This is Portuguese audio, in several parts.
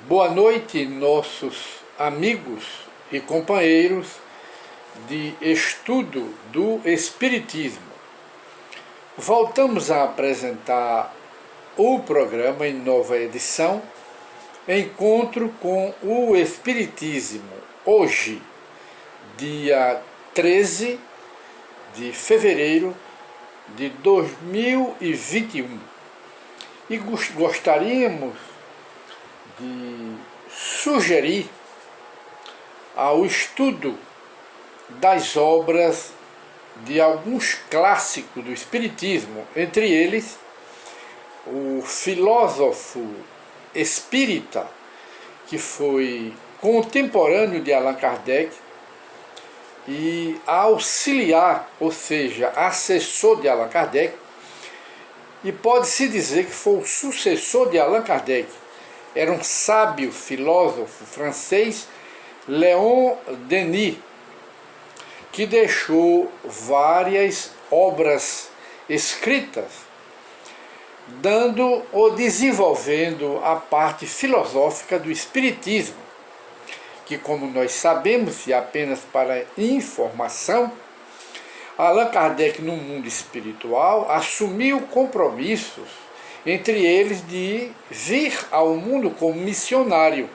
Boa noite, nossos amigos e companheiros de estudo do Espiritismo. Voltamos a apresentar o programa em nova edição, Encontro com o Espiritismo, hoje, dia 13 de fevereiro de 2021. E gostaríamos de sugerir ao estudo das obras de alguns clássicos do Espiritismo, entre eles o filósofo espírita, que foi contemporâneo de Allan Kardec e auxiliar, ou seja, assessor de Allan Kardec, e pode-se dizer que foi o sucessor de Allan Kardec. Era um sábio filósofo francês, Léon Denis, que deixou várias obras escritas, dando ou desenvolvendo a parte filosófica do Espiritismo, que, como nós sabemos, e apenas para informação, Allan Kardec, no mundo espiritual, assumiu compromissos, entre eles de vir ao mundo como missionário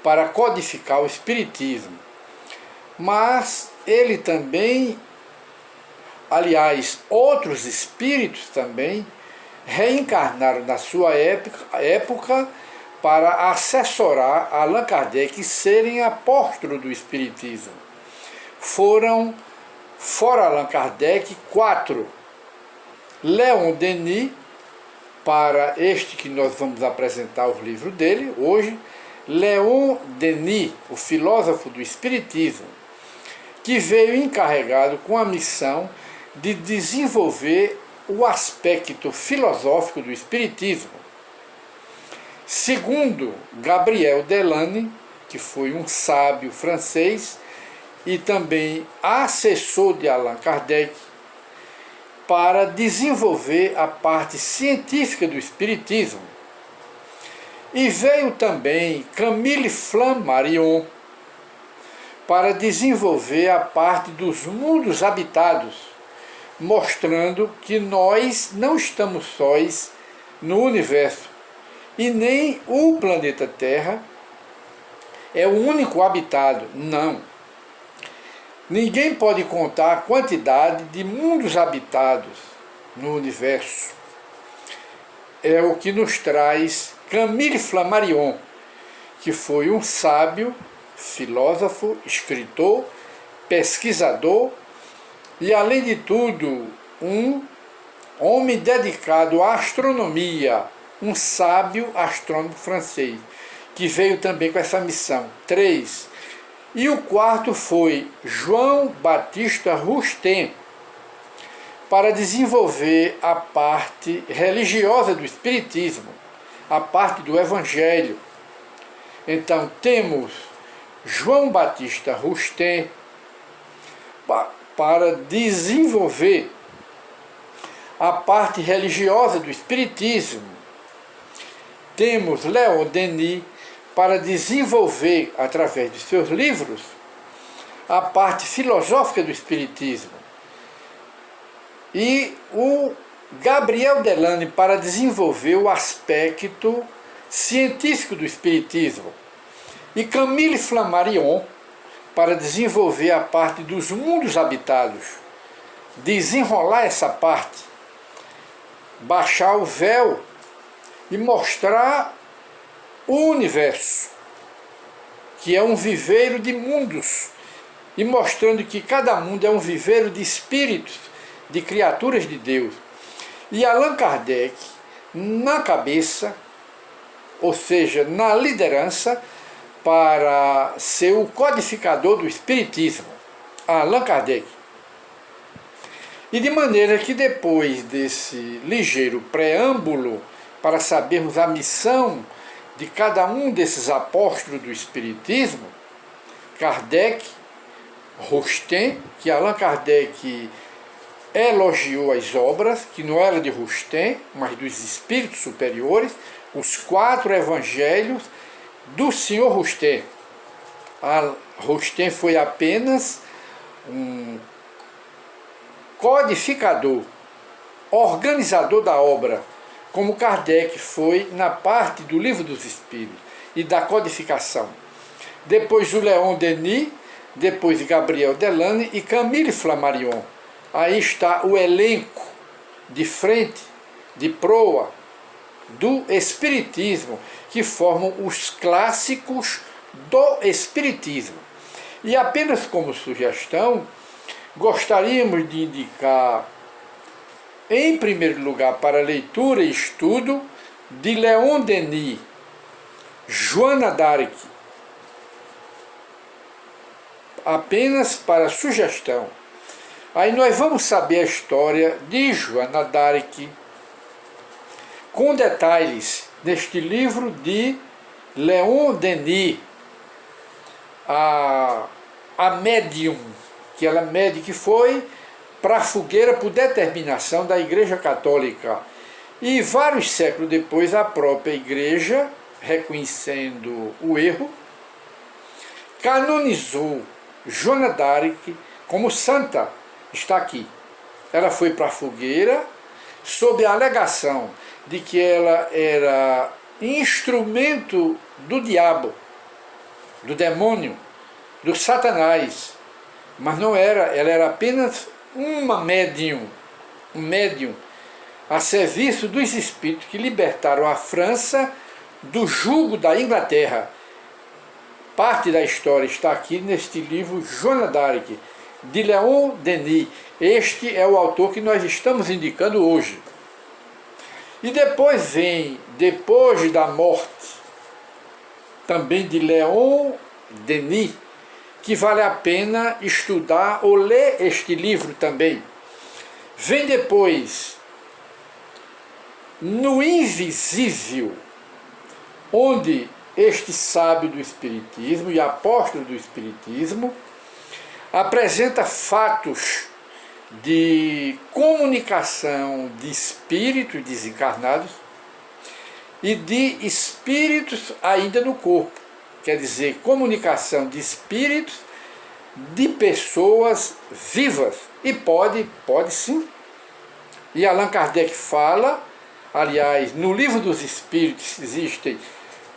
para codificar o Espiritismo. Mas ele também, aliás, outros espíritos também, reencarnaram na sua época para assessorar Allan Kardec e serem apóstolos do Espiritismo. Foram, fora Allan Kardec, 4. Léon Denis, para este que nós vamos apresentar o livro dele hoje, Léon Denis, o filósofo do Espiritismo, que veio encarregado com a missão de desenvolver o aspecto filosófico do Espiritismo. Segundo, Gabriel Delane, que foi um sábio francês e também assessor de Allan Kardec, para desenvolver a parte científica do Espiritismo. E veio também Camille Flammarion para desenvolver a parte dos mundos habitados, mostrando que nós não estamos sós no universo e nem o planeta Terra é o único habitado, não. Ninguém pode contar a quantidade de mundos habitados no universo. É o que nos traz Camille Flammarion, que foi um sábio, filósofo, escritor, pesquisador e, além de tudo, um homem dedicado à astronomia, um sábio astrônomo francês, que veio também com essa missão. 3. E o 4 foi João Batista Rustem, para desenvolver a parte religiosa do Espiritismo, a parte do Evangelho. Então temos João Batista Rustem para desenvolver a parte religiosa do Espiritismo. Temos Léon Denis para desenvolver, através de seus livros, a parte filosófica do Espiritismo. E o Gabriel Delane para desenvolver o aspecto científico do Espiritismo. E Camille Flammarion para desenvolver a parte dos mundos habitados. Desenrolar essa parte, baixar o véu e mostrar o universo, que é um viveiro de mundos, e mostrando que cada mundo é um viveiro de espíritos, de criaturas de Deus. E Allan Kardec, na cabeça, ou seja, na liderança, para ser o codificador do Espiritismo, Allan Kardec. E de maneira que depois desse ligeiro preâmbulo, para sabermos a missão de cada um desses apóstolos do Espiritismo, Kardec, Rustem, que Allan Kardec elogiou as obras, que não era de Rustem, mas dos espíritos superiores, os 4 evangelhos do Sr. Rustem. Rustem foi apenas um codificador, organizador da obra, como Kardec foi na parte do Livro dos Espíritos e da codificação. Depois o Leon Denis, depois Gabriel Delane e Camille Flammarion. Aí está o elenco de frente, de proa, do Espiritismo, que formam os clássicos do Espiritismo. E apenas como sugestão, gostaríamos de indicar, em primeiro lugar, para leitura e estudo, de Leon Denis, Joana d'Arc, apenas para sugestão. Aí nós vamos saber a história de Joana d'Arc, com detalhes, neste livro de Leon Denis, a médium, que ela que foi para a fogueira por determinação da Igreja Católica. E vários séculos depois, a própria Igreja, reconhecendo o erro, canonizou Joana d'Arc como santa. Está aqui. Ela foi para a fogueira sob a alegação de que ela era instrumento do diabo, do demônio, do Satanás. Mas não era, ela era apenas uma médium, um médium a serviço dos espíritos que libertaram a França do jugo da Inglaterra. Parte da história está aqui neste livro Joana d'Arc, de Leon Denis. Este é o autor que nós estamos indicando hoje. E depois vem, depois da morte, também de Leon Denis, que vale a pena estudar ou ler este livro também. Vem depois, No Invisível, onde este sábio do Espiritismo e apóstolo do Espiritismo apresenta fatos de comunicação de espíritos desencarnados e de espíritos ainda no corpo. Quer dizer, comunicação de espíritos de pessoas vivas. E pode sim. E Allan Kardec fala, aliás, no Livro dos Espíritos existem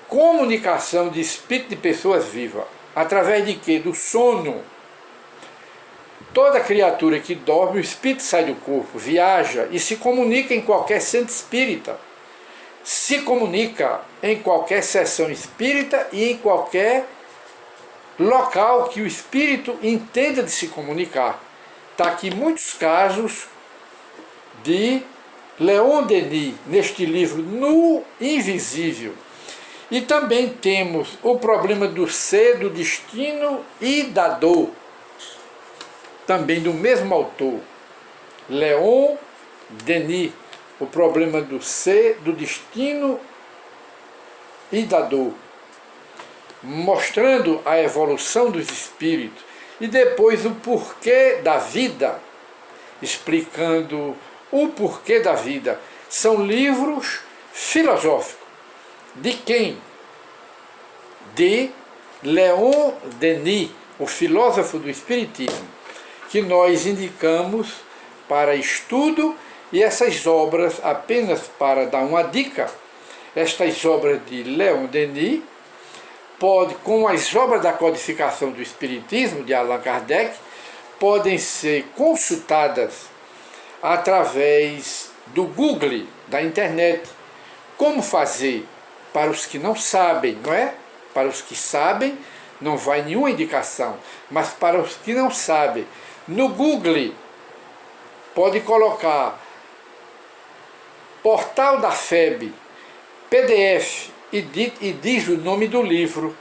comunicação de espírito de pessoas vivas. Através de quê? Do sono. Toda criatura que dorme, o espírito sai do corpo, viaja e se comunica em qualquer centro espírita. Se comunica em qualquer sessão espírita e em qualquer local que o espírito entenda de se comunicar. Está aqui muitos casos de Leon Denis, neste livro No Invisível. E também temos o problema do ser, do destino e da dor, também do mesmo autor, Leon Denis, o problema do ser, do destino e da dor, mostrando a evolução dos espíritos, e depois o porquê da vida, explicando o porquê da vida. São livros filosóficos. De quem? De Leon Denis, o filósofo do Espiritismo, que nós indicamos para estudo. E essas obras, apenas para dar uma dica, estas obras de Leon Denis, com as obras da codificação do Espiritismo, de Allan Kardec, podem ser consultadas através do Google, da internet. Como fazer? Para os que não sabem, não é? Para os que sabem, não vai nenhuma indicação, mas para os que não sabem, no Google, pode colocar Portal da FEB, PDF, e diz o nome do livro,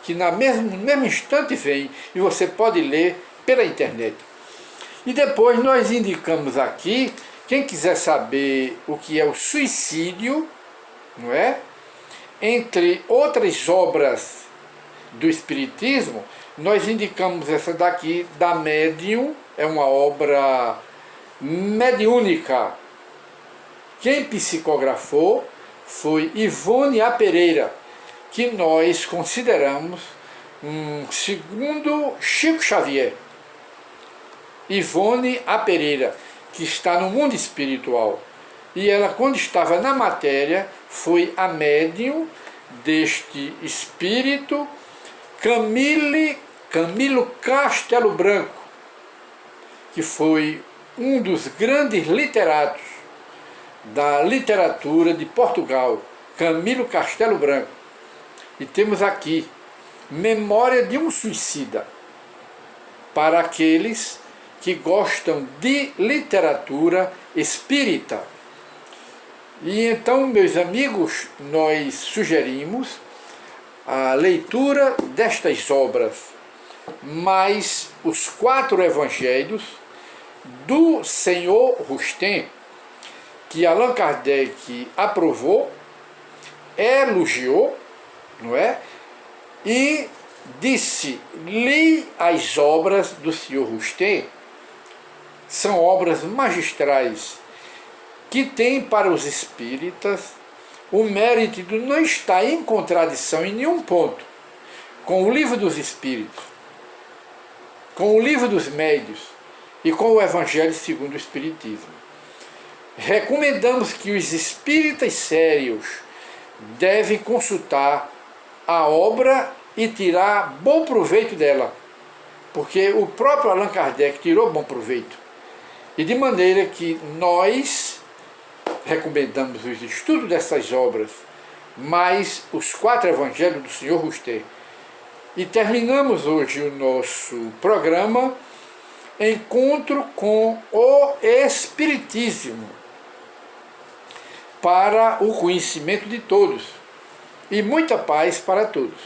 que no mesmo instante vem, e você pode ler pela internet. E depois nós indicamos aqui, quem quiser saber o que é o suicídio, não é? Entre outras obras do Espiritismo, nós indicamos essa daqui, da Médium, é uma obra mediúnica. Quem psicografou foi Ivone A. Pereira, que nós consideramos um segundo Chico Xavier. Ivone A. Pereira, que está no mundo espiritual. E ela, quando estava na matéria, foi a médium deste espírito Camilo Castelo Branco, que foi um dos grandes literatos da literatura de Portugal, Camilo Castelo Branco. E temos aqui Memória de um Suicida, para aqueles que gostam de literatura espírita. E então, meus amigos, nós sugerimos a leitura destas obras, mais os 4 evangelhos do Senhor Rustem, que Allan Kardec aprovou, elogiou, não é? E disse: li as obras do Senhor Rustem, são obras magistrais que têm para os espíritas o mérito de não estar em contradição em nenhum ponto com o Livro dos Espíritos, com o Livro dos Médiuns e com o Evangelho segundo o Espiritismo. Recomendamos que os espíritas sérios devem consultar a obra e tirar bom proveito dela, porque o próprio Allan Kardec tirou bom proveito. E de maneira que nós recomendamos os estudos dessas obras, mais os 4 evangelhos do Senhor Rustem. E terminamos hoje o nosso programa Encontro com o Espiritismo, para o conhecimento de todos. E muita paz para todos.